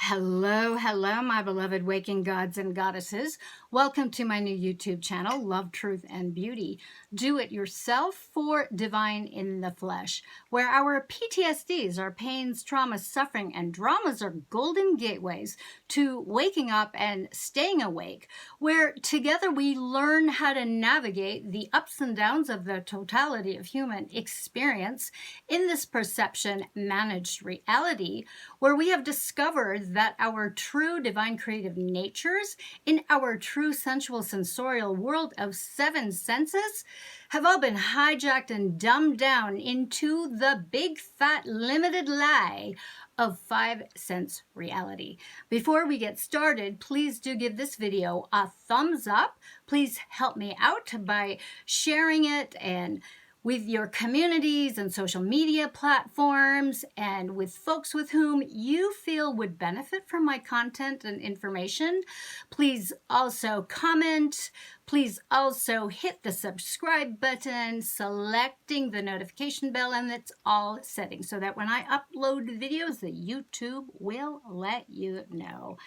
Hello, hello, my beloved waking gods and goddesses. Welcome to my new YouTube channel, Love, Truth, and Beauty. Do it yourself for divine in the flesh, where our PTSDs, our pains, traumas, suffering, and dramas are golden gateways to waking up and staying awake, where together we learn how to navigate the ups and downs of the totality of human experience in this perception-managed reality, where we have discovered that our true divine creative natures in our true sensual sensorial world of seven senses have all been hijacked and dumbed down into the big fat limited lie of 5 sense reality. Before we get started, please do give this video a thumbs up. Please help me out by sharing it and with your communities and social media platforms and with folks with whom you feel would benefit from my content and information. Please also comment. Please also hit the subscribe button, selecting the notification bell, and it's all settings so that when I upload videos, the YouTube will let you know.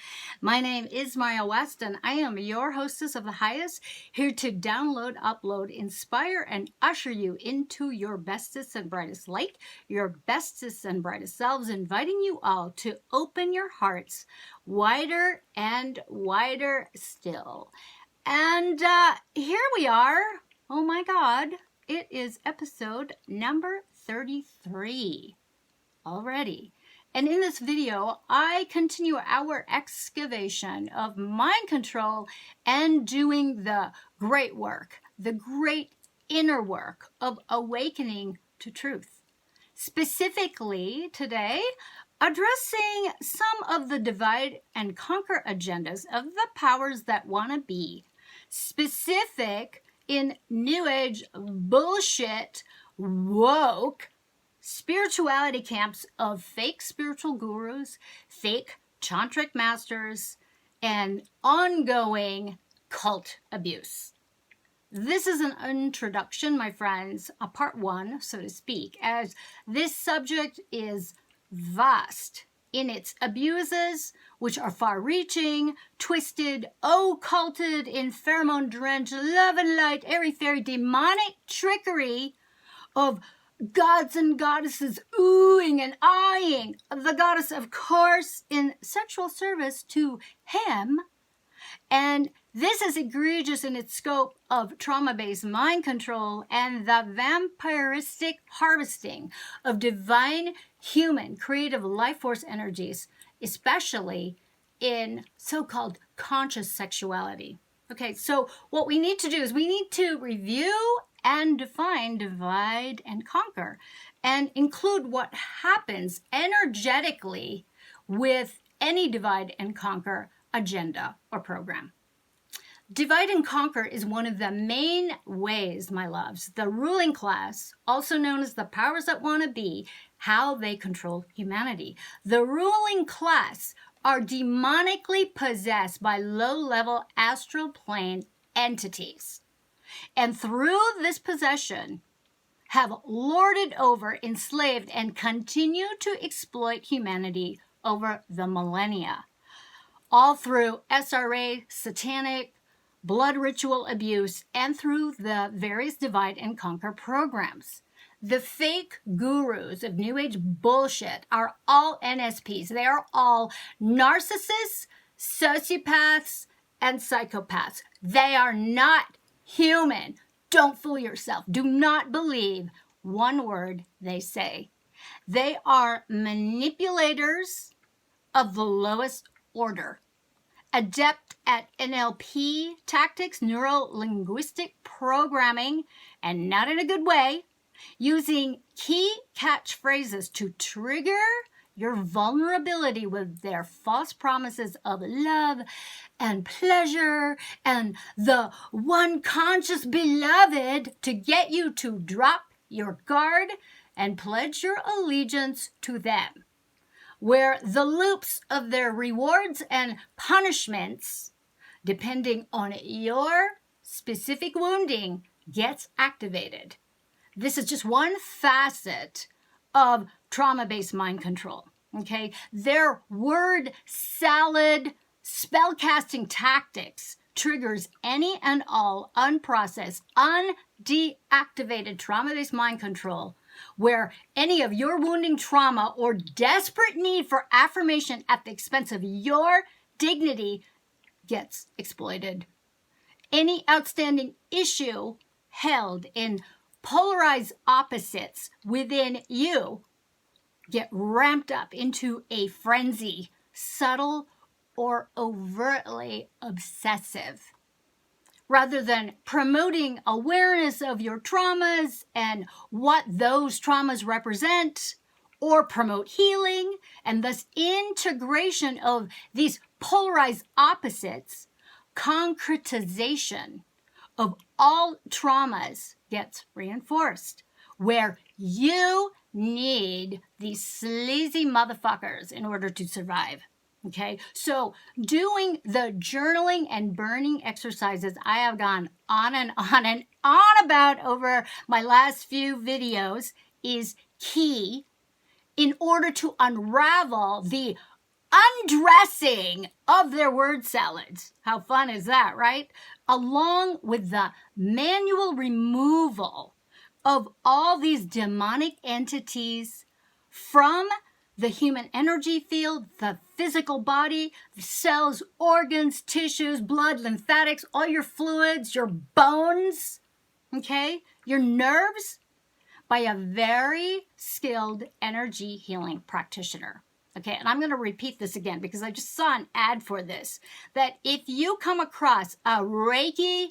My name is Maya West, and I am your hostess of the highest, here to download, upload, inspire, and usher you into your bestest and brightest light, your bestest and brightest selves, inviting you all to open your hearts wider and wider still. And here we are. Oh my God. It is episode number 33 already. And in this video, I continue our excavation of mind control and doing the great work, the great inner work of awakening to truth. Specifically today, addressing some of the divide and conquer agendas of the powers that want to be, specific in New Age bullshit, woke spirituality camps of fake spiritual gurus, fake tantric masters, and ongoing cult abuse. This is an introduction, my friends, a part one, so to speak, as this subject is vast in its abuses, which are far-reaching, twisted, occulted, in pheromone drenched, love and light, airy-fairy, demonic trickery of gods and goddesses oohing and ahhing, the goddess, of course, in sexual service to him. And this is egregious in its scope of trauma-based mind control and the vampiristic harvesting of divine human creative life force energies, especially in so-called conscious sexuality. Okay, so what we need to do is we need to review and define divide and conquer and include what happens energetically with any divide and conquer agenda or program. Divide and conquer is one of the main ways, my loves, the ruling class, also known as the powers that want to be, how they control humanity. The ruling class are demonically possessed by low-level astral plane entities. And through this possession, have lorded over, enslaved, and continue to exploit humanity over the millennia. All through SRA, Satanic, blood ritual abuse, and through the various divide and conquer programs. The fake gurus of New Age bullshit are all NSPs. They are all narcissists, sociopaths, and psychopaths. They are not human. Don't fool yourself. Do not believe one word they say. They are manipulators of the lowest order, adept at NLP tactics, neuro-linguistic programming, and not in a good way, using key catchphrases to trigger your vulnerability with their false promises of love and pleasure and the one conscious beloved to get you to drop your guard and pledge your allegiance to them, where the loops of their rewards and punishments, depending on your specific wounding, gets activated. This is just one facet of trauma-based mind control. Okay, their word salad spellcasting tactics triggers any and all unprocessed, undeactivated trauma-based mind control, where any of your wounding trauma or desperate need for affirmation at the expense of your dignity gets exploited. Any outstanding issue held in polarized opposites within you get ramped up into a frenzy, subtle or overtly obsessive. Rather than promoting awareness of your traumas and what those traumas represent, or promote healing and thus integration of these polarized opposites, concretization of all traumas gets reinforced, where you need these sleazy motherfuckers in order to survive. Okay, so doing the journaling and burning exercises I have gone on and on and on about over my last few videos is key in order to unravel the undressing of their word salads. How fun is that, right? Along with the manual removal of all these demonic entities from the human energy field, the physical body, the cells, organs, tissues, blood, lymphatics, all your fluids, your bones, okay, your nerves, by a very skilled energy healing practitioner. Okay, and I'm going to repeat this again because I just saw an ad for this, that if you come across a Reiki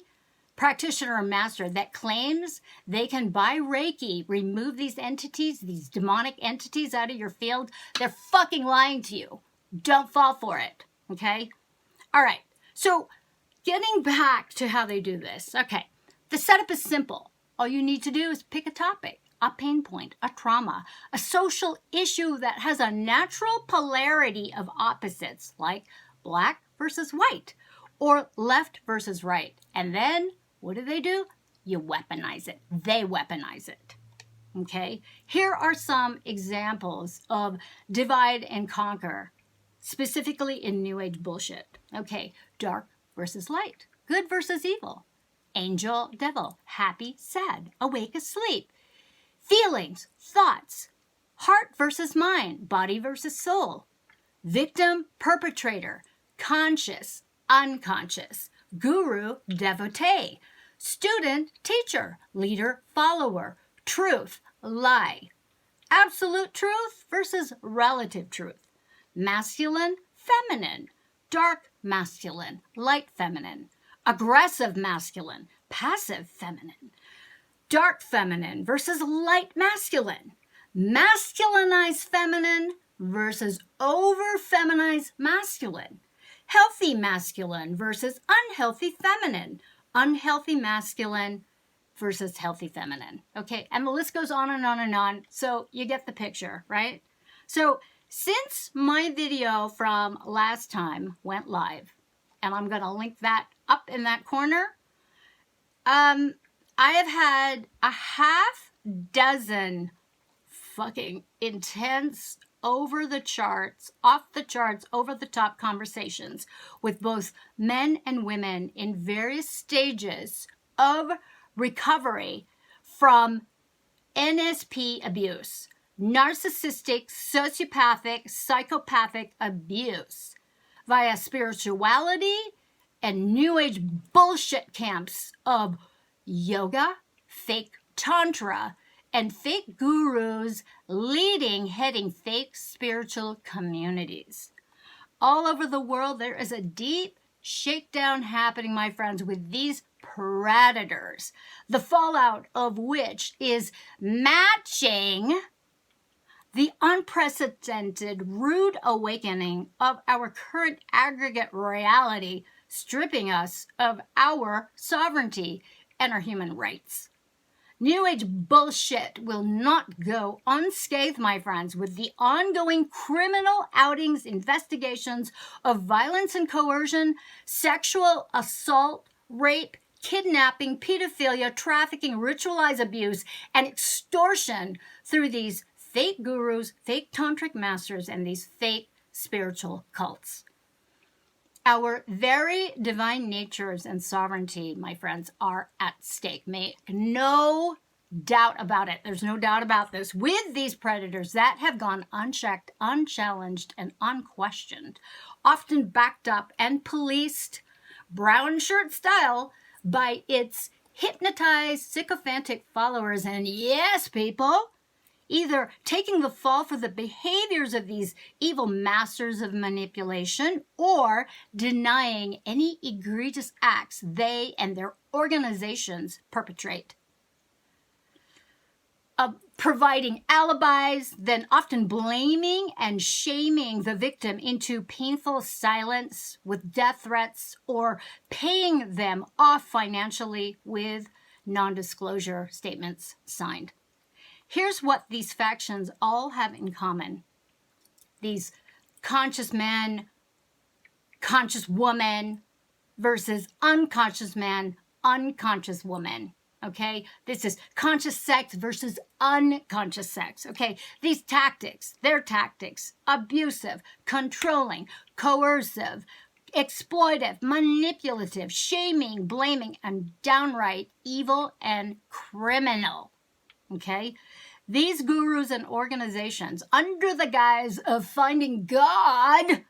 practitioner or master that claims they can, by Reiki, remove these entities, these demonic entities out of your field, they're fucking lying to you. Don't fall for it, okay? All right, so getting back to how they do this. Okay, the setup is simple. All you need to do is pick a topic, a pain point, a trauma, a social issue that has a natural polarity of opposites, like black versus white or left versus right. And then what do? You weaponize it. They weaponize it. Okay? Here are some examples of divide and conquer, specifically in New Age bullshit. Okay, dark versus light, good versus evil, angel, devil, happy, sad, awake, asleep, feelings, thoughts, heart versus mind, body versus soul, victim, perpetrator, conscious, unconscious, guru, devotee, student, teacher, leader, follower, truth, lie, absolute truth versus relative truth, masculine, feminine, dark masculine, light feminine, aggressive masculine, passive feminine, dark feminine versus light masculine, masculinized feminine versus over feminized masculine, healthy masculine versus unhealthy feminine, unhealthy masculine versus healthy feminine. Okay, and the list goes on and on and on, so you get the picture, right? So since my video from last time went live, and I'm going to link that up in that corner, I have had a half dozen fucking intense, over the charts, off the charts, over the top conversations with both men and women in various stages of recovery from NSP abuse, narcissistic, sociopathic, psychopathic abuse via spirituality and New Age bullshit camps of yoga, fake tantra, and fake gurus heading fake spiritual communities. All over the world, there is a deep shakedown happening, my friends, with these predators, the fallout of which is matching the unprecedented rude awakening of our current aggregate reality, stripping us of our sovereignty and our human rights. New Age bullshit will not go unscathed, my friends, with the ongoing criminal outings, investigations of violence and coercion, sexual assault, rape, kidnapping, pedophilia, trafficking, ritualized abuse, and extortion through these fake gurus, fake tantric masters, and these fake spiritual cults. Our very divine natures and sovereignty, my friends, are at stake. Make no doubt about it. There's no doubt about this. With these predators that have gone unchecked, unchallenged, and unquestioned, often backed up and policed, brown shirt style, by its hypnotized, sycophantic followers. And yes, people, either taking the fall for the behaviors of these evil masters of manipulation or denying any egregious acts they and their organizations perpetrate. Providing alibis, then often blaming and shaming the victim into painful silence with death threats, or paying them off financially with non-disclosure statements signed. Here's what these factions all have in common. These conscious men, conscious woman versus unconscious man, unconscious woman. Okay, this is conscious sex versus unconscious sex. Okay, these tactics, their tactics, abusive, controlling, coercive, exploitive, manipulative, shaming, blaming, and downright evil and criminal. Okay, these gurus and organizations, under the guise of finding God,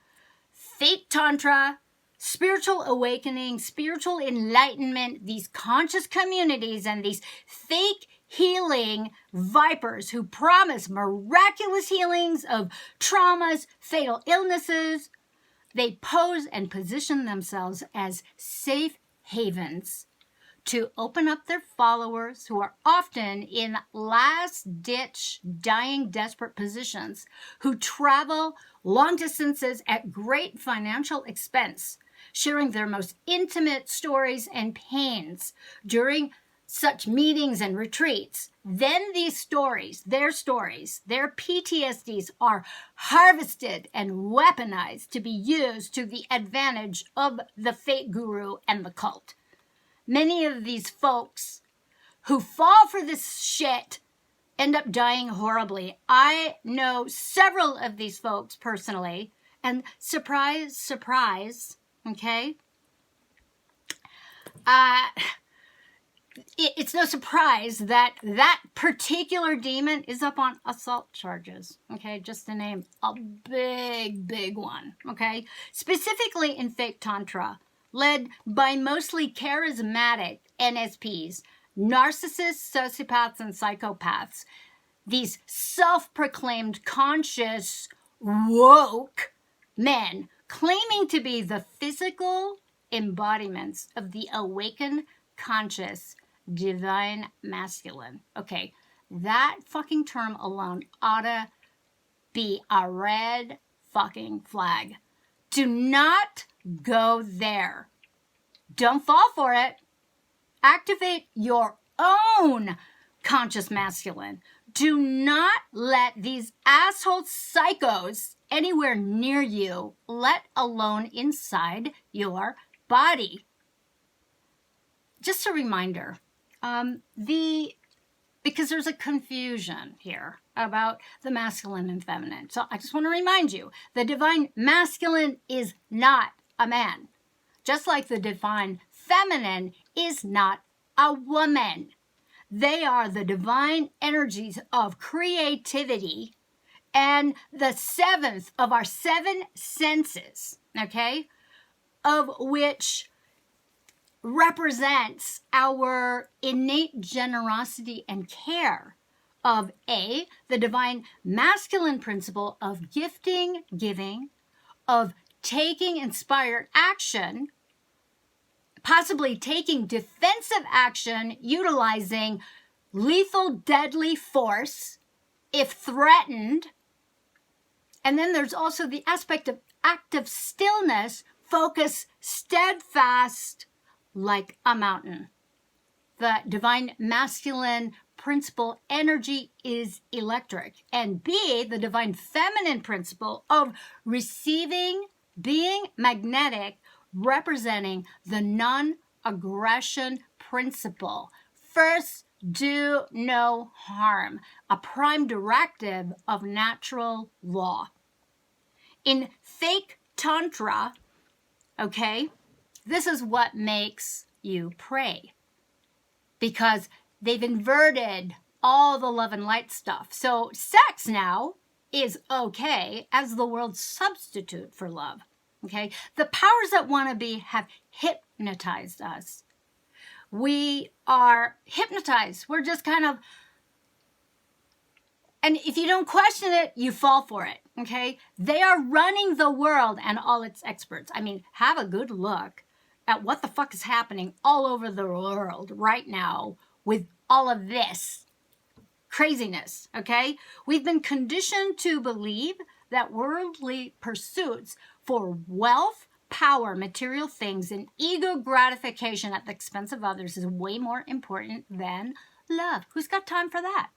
fake tantra, spiritual awakening, spiritual enlightenment, these conscious communities, and these fake healing vipers who promise miraculous healings of traumas, fatal illnesses, they pose and position themselves as safe havens to open up their followers, who are often in last-ditch, dying, desperate positions, who travel long distances at great financial expense, sharing their most intimate stories and pains during such meetings and retreats. Then these stories, their PTSDs are harvested and weaponized to be used to the advantage of the fake guru and the cult. Many of these folks who fall for this shit end up dying horribly. I know several of these folks personally, and surprise, surprise, okay? It's no surprise that that particular demon is up on assault charges, okay? Just to name a big, big one, okay? Specifically in fake tantra, led by mostly charismatic NSPs, narcissists, sociopaths, and psychopaths. These self-proclaimed conscious, woke men claiming to be the physical embodiments of the awakened, conscious, divine masculine. Okay, that fucking term alone ought to be a red fucking flag. Do not go there. Don't fall for it. Activate your own conscious masculine. Do not let these asshole psychos anywhere near you, let alone inside your body. Just a reminder, because there's a confusion here about the masculine and feminine. So I just want to remind you, the divine masculine is not a man, just like the divine feminine is not a woman. They are the divine energies of creativity and the seventh of our seven senses, okay, of which represents our innate generosity and care of A, the divine masculine principle of gifting, giving, of taking inspired action, possibly taking defensive action, utilizing lethal, deadly force if threatened. And then there's also the aspect of active stillness, focus, steadfast, like a mountain. The divine masculine principle energy is electric. And B, the divine feminine principle of receiving, being magnetic, representing the non-aggression principle. First, do no harm, a prime directive of natural law. In fake tantra, okay, this is what makes you pray, because they've inverted all the love and light stuff. So sex now is okay as the world's substitute for love. Okay, the powers that want to be have hypnotized us. We are hypnotized. We're just kind of, and if you don't question it, you fall for it. Okay, they are running the world and all its experts. I mean, have a good look at what the fuck is happening all over the world right now with all of this craziness. Okay, we've been conditioned to believe that worldly pursuits for wealth, power, material things, and ego gratification at the expense of others is way more important than love. Who's got time for that?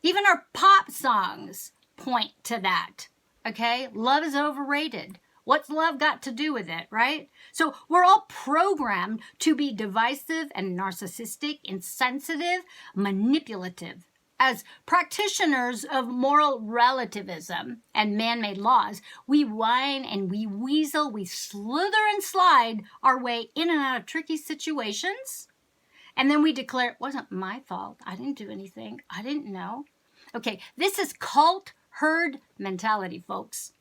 Even our pop songs point to that. Okay, love is overrated. What's love got to do with it, right? So we're all programmed to be divisive and narcissistic, insensitive, manipulative. As practitioners of moral relativism and man-made laws, we whine and we weasel, we slither and slide our way in and out of tricky situations. And then we declare, it wasn't my fault. I didn't do anything. I didn't know. Okay, this is cult herd mentality, folks.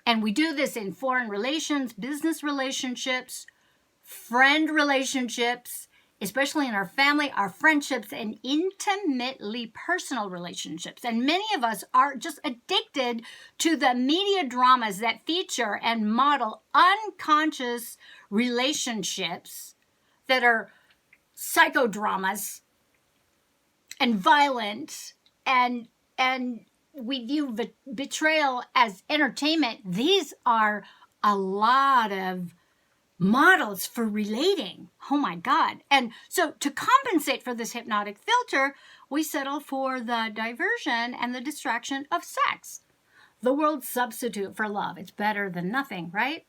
And we do this in foreign relations, business relationships, friend relationships, especially in our family, our friendships, and intimately personal relationships. And many of us are just addicted to the media dramas that feature and model unconscious relationships that are psychodramas and violent, and we view betrayal as entertainment. These are a lot of models for relating. Oh my God. And so to compensate for this hypnotic filter, we settle for the diversion and the distraction of sex. The world's substitute for love. It's better than nothing, right?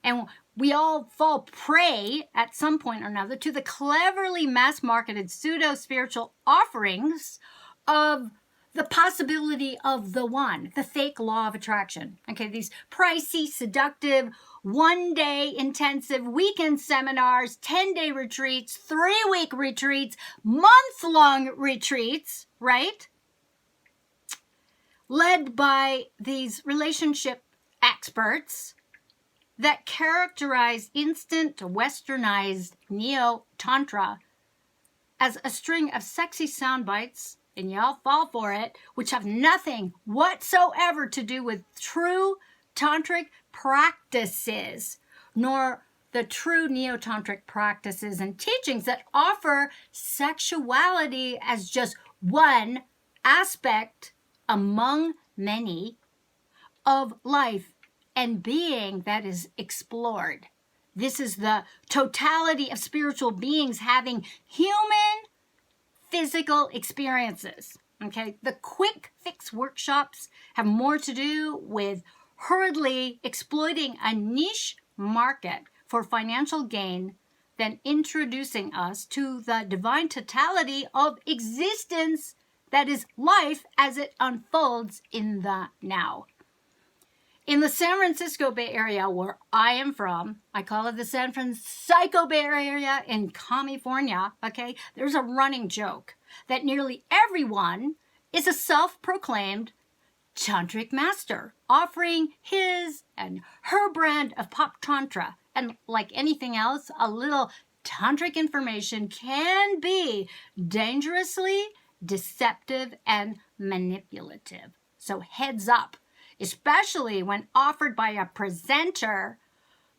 And we all fall prey at some point or another to the cleverly mass-marketed pseudo-spiritual offerings of the possibility of the one, the fake law of attraction. Okay, these pricey, seductive, one-day intensive weekend seminars, 10-day retreats, 3-week retreats, month-long retreats, right? Led by these relationship experts that characterize instant westernized neo-tantra as a string of sexy sound bites, and y'all fall for it, which have nothing whatsoever to do with true tantric practices, nor the true neo-tantric practices and teachings that offer sexuality as just one aspect among many of life and being that is explored. This is the totality of spiritual beings having human physical experiences. Okay, the quick fix workshops have more to do with hurriedly exploiting a niche market for financial gain than introducing us to the divine totality of existence that is life as it unfolds in the now. In the San Francisco Bay Area, where I am from, I call it the San Francisco Bay Area in California, okay, there's a running joke that nearly everyone is a self-proclaimed tantric master, offering his and her brand of pop tantra. And like anything else, a little tantric information can be dangerously deceptive and manipulative. So heads up, especially when offered by a presenter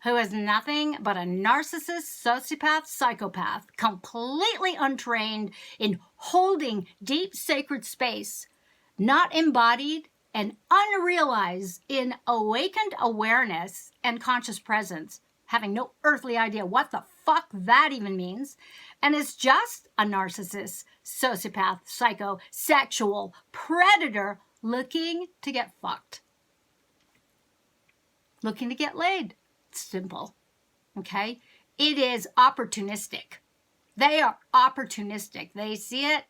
who is nothing but a narcissist, sociopath, psychopath, completely untrained in holding deep sacred space, not embodied and unrealized in awakened awareness and conscious presence, having no earthly idea what the fuck that even means, and is just a narcissist, sociopath, psycho, sexual predator looking to get fucked. Looking to get laid. It's simple. Okay? It is opportunistic. They are opportunistic. They see it,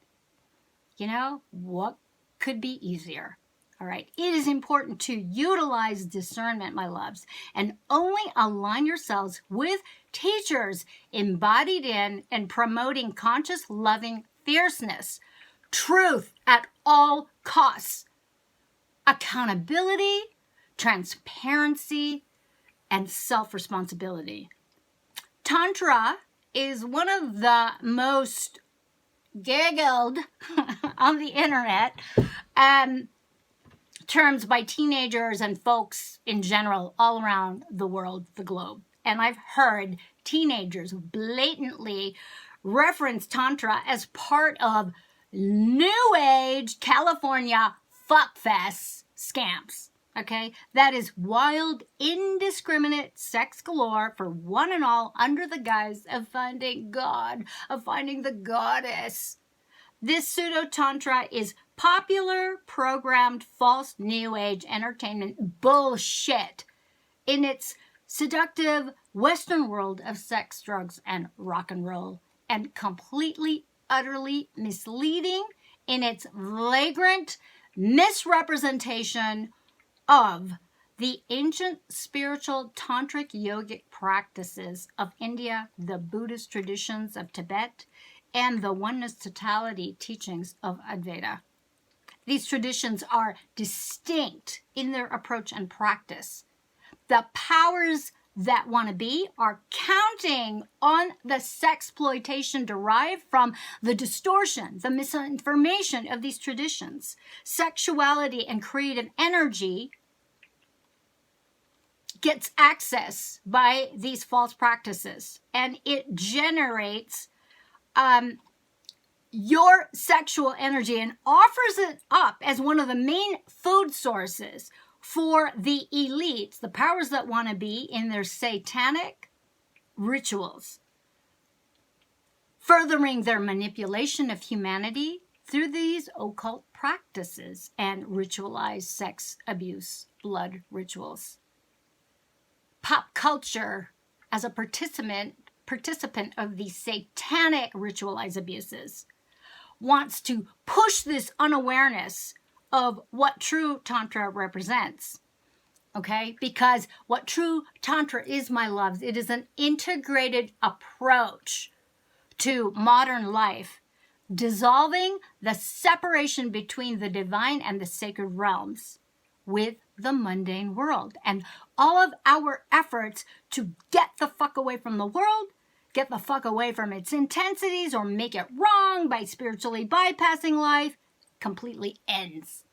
you know, what could be easier? All right. It is important to utilize discernment, my loves, and only align yourselves with teachers embodied in and promoting conscious, loving fierceness, truth at all costs, accountability, transparency, and self-responsibility. Tantra is one of the most giggled on the internet terms by teenagers and folks in general all around the world, the globe. And I've heard teenagers blatantly reference Tantra as part of New Age California fuckfest scams. Okay, that is wild, indiscriminate sex galore for one and all under the guise of finding God, of finding the goddess. This pseudo-tantra is popular, programmed, false New Age entertainment bullshit in its seductive Western world of sex, drugs, and rock and roll, and completely, utterly misleading in its flagrant misrepresentation of the ancient spiritual tantric yogic practices of India, the Buddhist traditions of Tibet, and the oneness totality teachings of Advaita. These traditions are distinct in their approach and practice. The powers that want to be are counting on the sexploitation derived from the distortion, the misinformation of these traditions. Sexuality and creative energy gets access by these false practices, and it generates your sexual energy and offers it up as one of the main food sources for the elites, the powers that want to be, in their satanic rituals, furthering their manipulation of humanity through these occult practices and ritualized sex abuse, blood rituals. Pop culture, as a participant of these satanic ritualized abuses, wants to push this unawareness of what true Tantra represents, okay? Because what true Tantra is, my loves, it is an integrated approach to modern life, dissolving the separation between the divine and the sacred realms with the mundane world. And all of our efforts to get the fuck away from the world, get the fuck away from its intensities, or make it wrong by spiritually bypassing life, completely ends.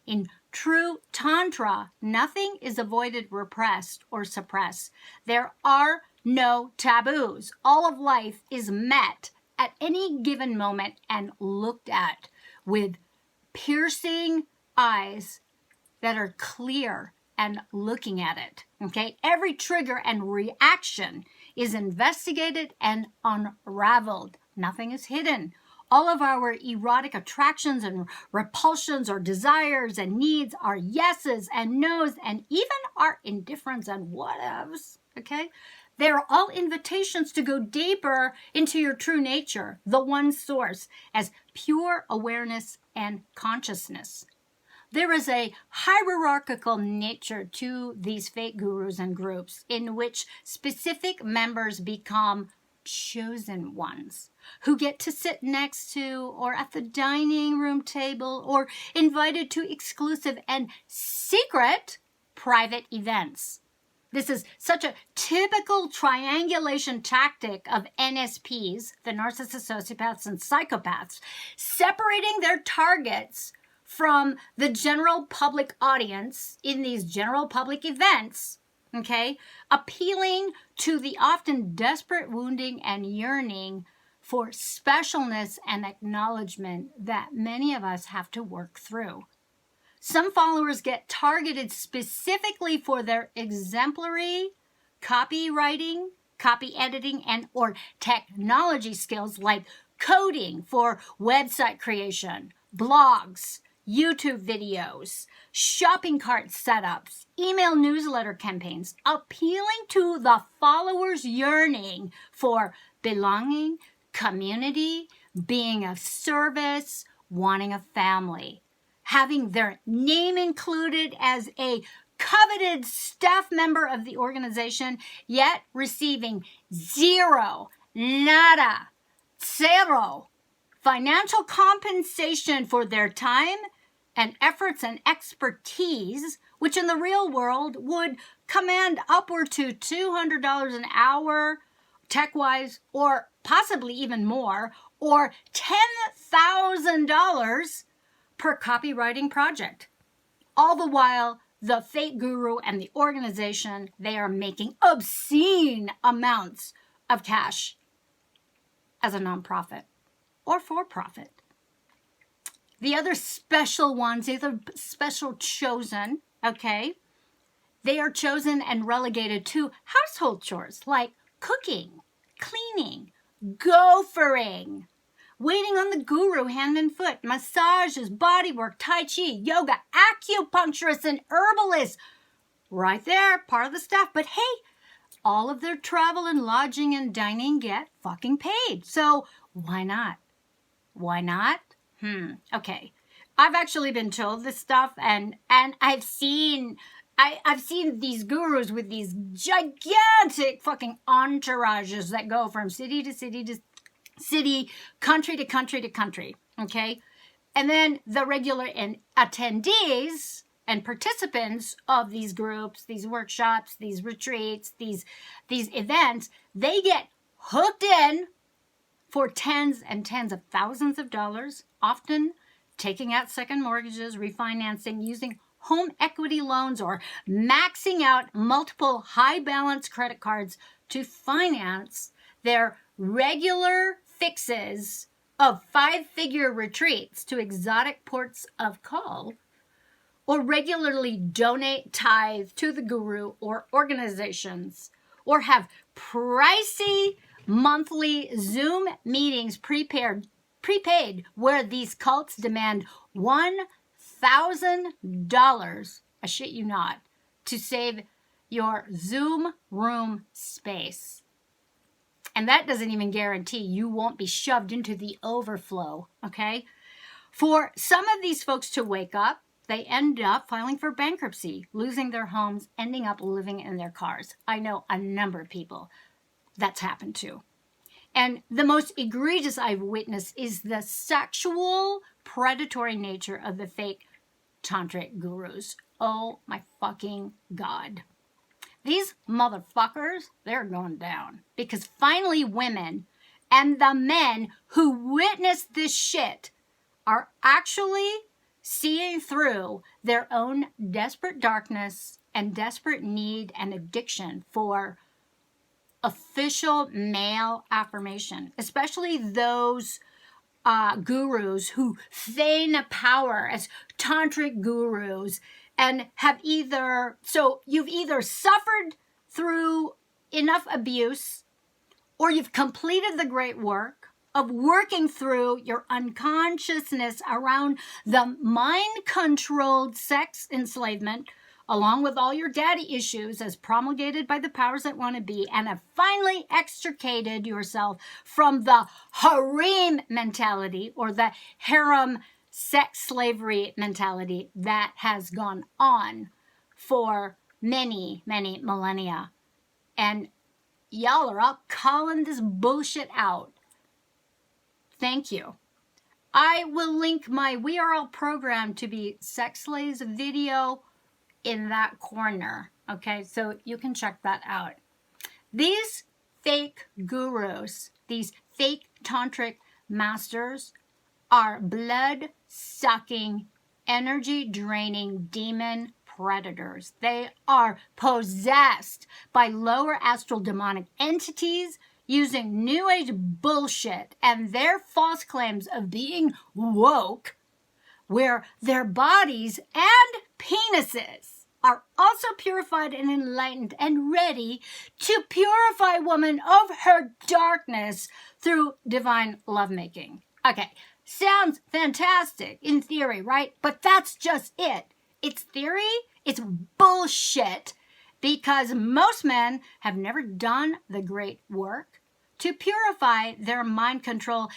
In true Tantra, nothing is avoided, repressed, or suppressed. There are no taboos. All of life is met at any given moment and looked at with piercing eyes that are clear and looking at it, okay? Every trigger and reaction is investigated and unraveled. Nothing is hidden. All of our erotic attractions and repulsions or desires and needs are yeses and nos, and even our indifference and whatevs, okay? They're all invitations to go deeper into your true nature, the one source, as pure awareness and consciousness. There is a hierarchical nature to these fake gurus and groups in which specific members become chosen ones who get to sit next to or at the dining room table or invited to exclusive and secret private events. This is such a typical triangulation tactic of NSPs, the narcissists, sociopaths, and psychopaths, separating their targets from the general public audience in these general public events, okay, appealing to the often desperate wounding and yearning for specialness and acknowledgement that many of us have to work through. Some followers get targeted specifically for their exemplary copywriting, copy editing, and or technology skills like coding for website creation, blogs, YouTube videos, shopping cart setups, email newsletter campaigns, appealing to the followers' yearning for belonging, community, being of service, wanting a family, having their name included as a coveted staff member of the organization, yet receiving zero, nada, zero financial compensation for their time and efforts and expertise, which in the real world would command upward to $200 an hour tech-wise, or possibly even more, or $10,000 per copywriting project. All the while, the fake guru and the organization, they are making obscene amounts of cash as a nonprofit or for-profit. The other special ones, the other special chosen, okay, they are chosen and relegated to household chores like cooking, cleaning, gophering, waiting on the guru hand and foot, massages, bodywork, tai chi, yoga, acupuncturists, and herbalists. Right there, part of the staff. But hey, all of their travel and lodging and dining get fucking paid. So why not? Why not? Okay. I've actually been told this stuff, and I've seen these gurus with these gigantic fucking entourages that go from city to city to city, country to country to country, okay? And then the regular attendees and participants of these groups, these workshops, these retreats, these events, they get hooked in for tens and tens of thousands of dollars, often taking out second mortgages, refinancing, using home equity loans, or maxing out multiple high balance credit cards to finance their regular fixes of 5-figure retreats to exotic ports of call, or regularly donate tithe to the guru or organizations, or have pricey monthly Zoom meetings prepaid where these cults demand $1,000, I shit you not, to save your Zoom room space. And that doesn't even guarantee you won't be shoved into the overflow, okay? For some of these folks to wake up, they end up filing for bankruptcy, losing their homes, ending up living in their cars. I know a number of people that's happened to. And the most egregious I've witnessed is the sexual predatory nature of the fake tantric gurus. Oh my fucking God. These motherfuckers, they're going down. Because finally women and the men who witness this shit are actually seeing through their own desperate darkness and desperate need and addiction for official male affirmation, especially those gurus who feign power as tantric gurus and have you've either suffered through enough abuse, or you've completed the great work of working through your unconsciousness around the mind-controlled sex enslavement, along with all your daddy issues as promulgated by the powers that want to be, and have finally extricated yourself from the harem mentality, or the harem sex slavery mentality that has gone on for many, many millennia. And y'all are up calling this bullshit out. Thank you. I will link my We Are All program to be Sex Slaves video in that corner. Okay, so you can check that out. These fake gurus, these fake tantric masters, are blood-sucking, energy-draining demon predators. They are possessed by lower astral demonic entities using New Age bullshit and their false claims of being woke, where their bodies and penises are also purified and enlightened and ready to purify woman of her darkness through divine lovemaking. Okay, sounds fantastic in theory, right? But that's just it. It's theory, it's bullshit, because most men have never done the great work to purify their mind control,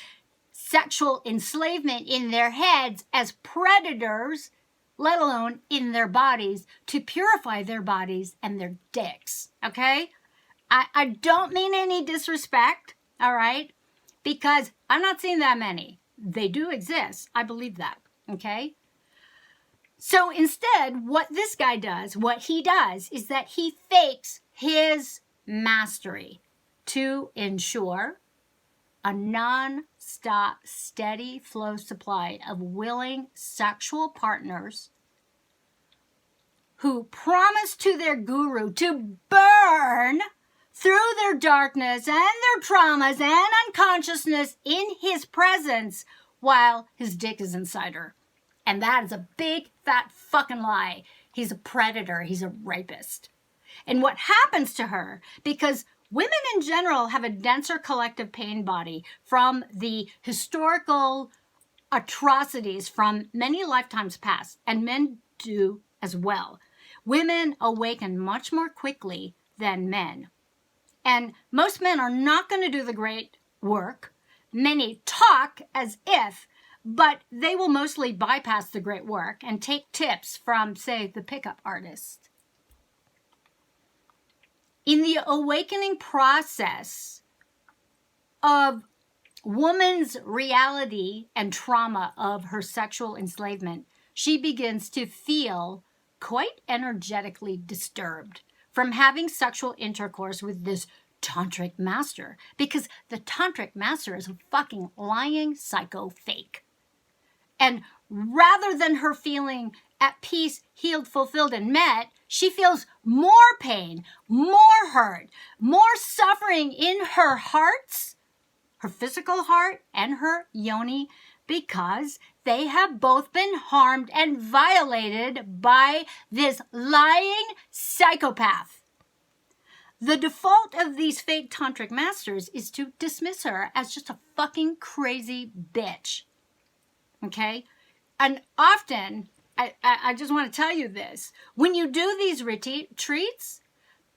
sexual enslavement in their heads as predators, let alone in their bodies, to purify their bodies and their dicks, okay? I don't mean any disrespect, all right? Because I'm not seeing that many. They do exist. I believe that, okay? So instead, what this guy does, what he does, is that he fakes his mastery to ensure a non-stop, steady flow supply of willing sexual partners who promise to their guru to burn through their darkness and their traumas and unconsciousness in his presence while his dick is inside her. And that is a big, fat fucking lie. He's a predator. He's a rapist. And what happens to her, because women in general have a denser collective pain body from the historical atrocities from many lifetimes past, and men do as well. Women awaken much more quickly than men. And most men are not going to do the great work. Many talk as if, but they will mostly bypass the great work and take tips from, say, the pickup artist. In the awakening process of woman's reality and trauma of her sexual enslavement, she begins to feel quite energetically disturbed from having sexual intercourse with this tantric master, because the tantric master is a fucking lying psycho fake. And rather than her feeling at peace, healed, fulfilled, and met, she feels more pain, more hurt, more suffering in her hearts, her physical heart and her yoni, because they have both been harmed and violated by this lying psychopath. The default of these fake tantric masters is to dismiss her as just a fucking crazy bitch. Okay? And often, I just want to tell you this. When you do these retreats,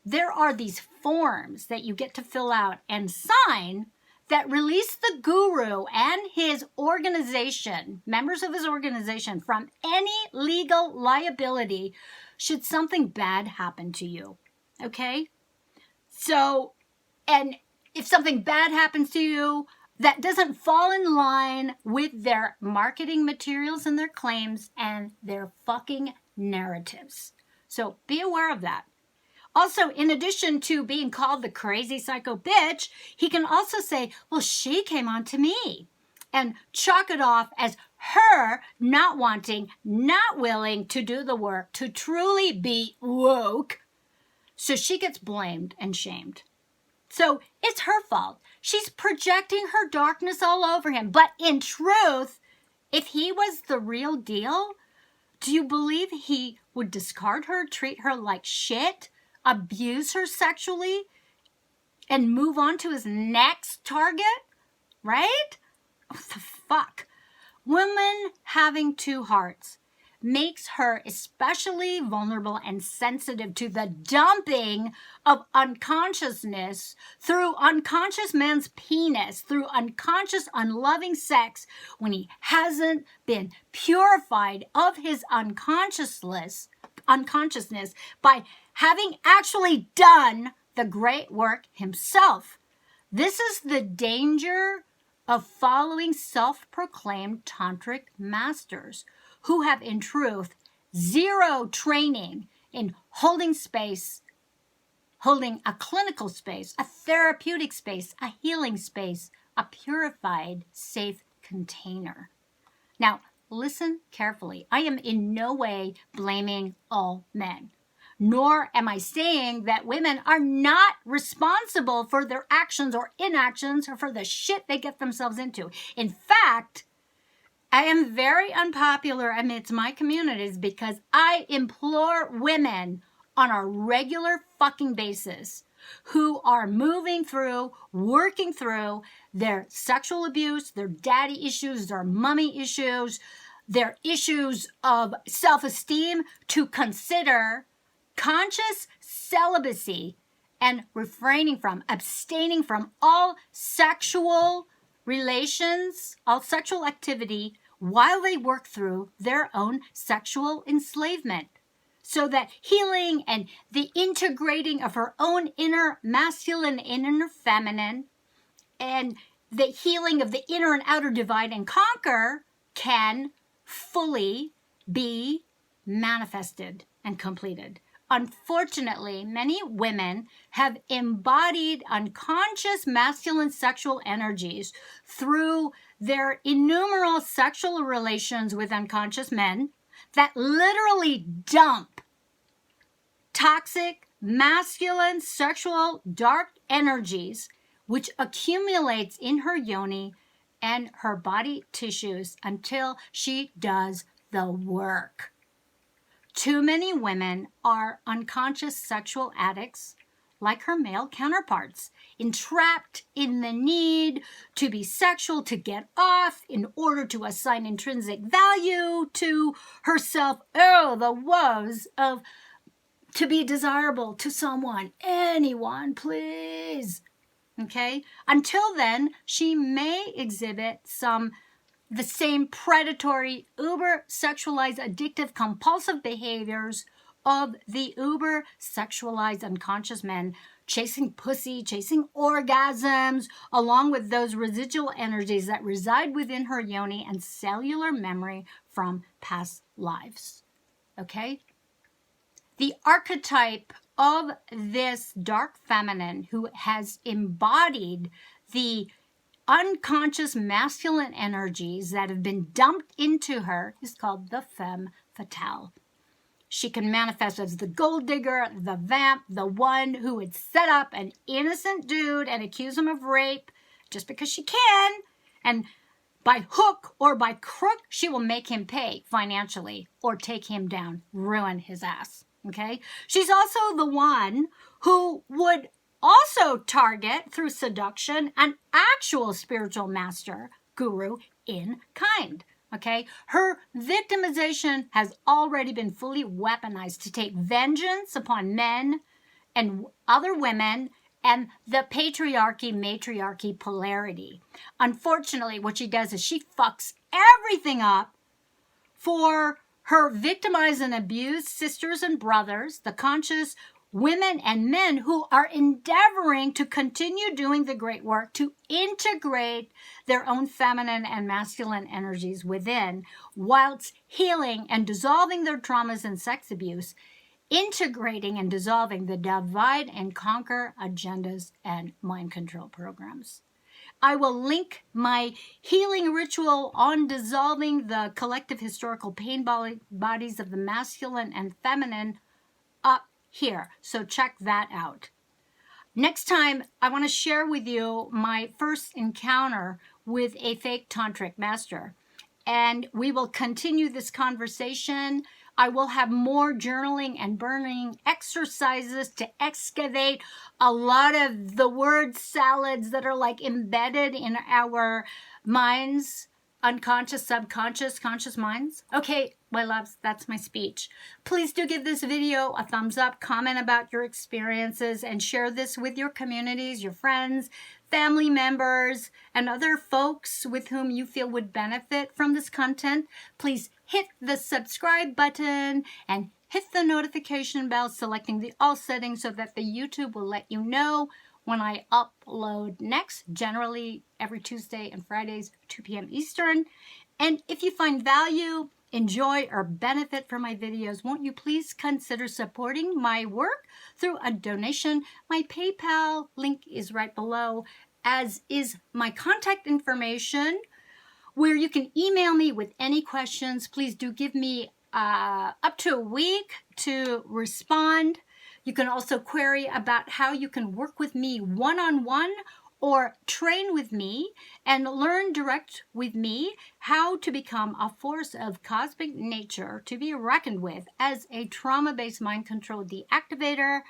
there are these forms that you get to fill out and sign that release the guru and his organization, members of his organization, from any legal liability should something bad happen to you. Okay? So, and if something bad happens to you that doesn't fall in line with their marketing materials and their claims and their fucking narratives. So be aware of that. Also, in addition to being called the crazy psycho bitch, he can also say, well, she came on to me, and chalk it off as her not wanting, not willing to do the work to truly be woke. So she gets blamed and shamed. So it's her fault. She's projecting her darkness all over him. But in truth, if he was the real deal, do you believe he would discard her, treat her like shit, abuse her sexually, and move on to his next target? Right? What the fuck? Women having two hearts makes her especially vulnerable and sensitive to the dumping of unconsciousness through unconscious man's penis, through unconscious unloving sex when he hasn't been purified of his unconsciousness by having actually done the great work himself. This is the danger of following self-proclaimed tantric masters who have in truth zero training in holding space, holding a clinical space, a therapeutic space, a healing space, a purified, safe container. Now, listen carefully. I am in no way blaming all men, nor am I saying that women are not responsible for their actions or inactions or for the shit they get themselves into. In fact, I am very unpopular amidst my communities because I implore women on a regular fucking basis who are moving through, working through their sexual abuse, their daddy issues, their mommy issues, their issues of self-esteem, to consider conscious celibacy and refraining from, abstaining from all sexual relations, all sexual activity while they work through their own sexual enslavement. So that healing and the integrating of her own inner masculine and inner feminine and the healing of the inner and outer divide and conquer can fully be manifested and completed. Unfortunately, many women have embodied unconscious masculine sexual energies through their innumerable sexual relations with unconscious men that literally dump toxic masculine sexual dark energies, which accumulates in her yoni and her body tissues until she does the work. Too many women are unconscious sexual addicts, like her male counterparts, entrapped in the need to be sexual, to get off in order to assign intrinsic value to herself. Oh, the woes of to be desirable to someone, anyone, please. Okay? Until then, she may exhibit the same predatory, uber-sexualized, addictive, compulsive behaviors of the uber-sexualized unconscious men, chasing pussy, chasing orgasms, along with those residual energies that reside within her yoni and cellular memory from past lives. Okay? The archetype of this dark feminine who has embodied the unconscious masculine energies that have been dumped into her is called the femme fatale. She can manifest as the gold digger, the vamp, the one who would set up an innocent dude and accuse him of rape just because she can, and by hook or by crook, she will make him pay financially or take him down, ruin his ass. Okay? She's also the one who would also target through seduction an actual spiritual master, guru in kind. Okay? Her victimization has already been fully weaponized to take vengeance upon men and other women and the patriarchy, matriarchy polarity. Unfortunately, what she does is she fucks everything up for her victimized and abused sisters and brothers, the conscious women and men who are endeavoring to continue doing the great work to integrate their own feminine and masculine energies within, whilst healing and dissolving their traumas and sex abuse, integrating and dissolving the divide and conquer agendas and mind control programs. I will link my healing ritual on dissolving the collective historical pain bodies of the masculine and feminine up here. So check that out. Next time, I want to share with you my first encounter with a fake tantric master. And we will continue this conversation. I will have more journaling and burning exercises to excavate a lot of the word salads that are like embedded in our minds, unconscious, subconscious, conscious minds. Okay, my loves, that's my speech. Please do give this video a thumbs up, comment about your experiences, and share this with your communities, your friends, family members, and other folks with whom you feel would benefit from this content. Please hit the subscribe button and hit the notification bell, selecting the all settings so that the YouTube will let you know when I upload next, generally every Tuesday and Fridays, 2 p.m. Eastern. And if you find value, enjoy, or benefit from my videos, won't you please consider supporting my work through a donation? My PayPal link is right below, as is my contact information, where you can email me with any questions. Please do give me up to a week to respond. You can also query about how you can work with me one-on-one or train with me and learn direct with me how to become a force of cosmic nature to be reckoned with as a trauma-based mind control deactivator.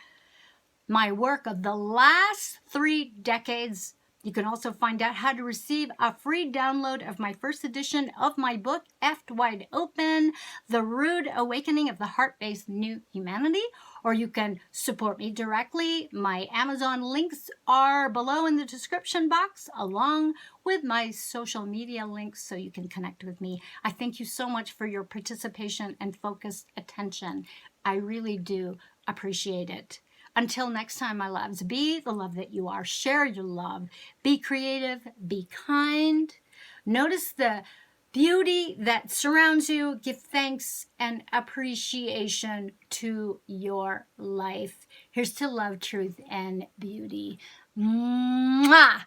My work of the last 3 decades. You can also find out how to receive a free download of my first edition of my book, Effed Wide Open, The Rude Awakening of the Heart-Based New Humanity, or you can support me directly. My Amazon links are below in the description box, along with my social media links, so you can connect with me. I thank you so much for your participation and focused attention. I really do appreciate it. Until next time, my loves, be the love that you are. Share your love. Be creative. Be kind. Notice the beauty that surrounds you. Give thanks and appreciation to your life. Here's to love, truth, and beauty. Mwah!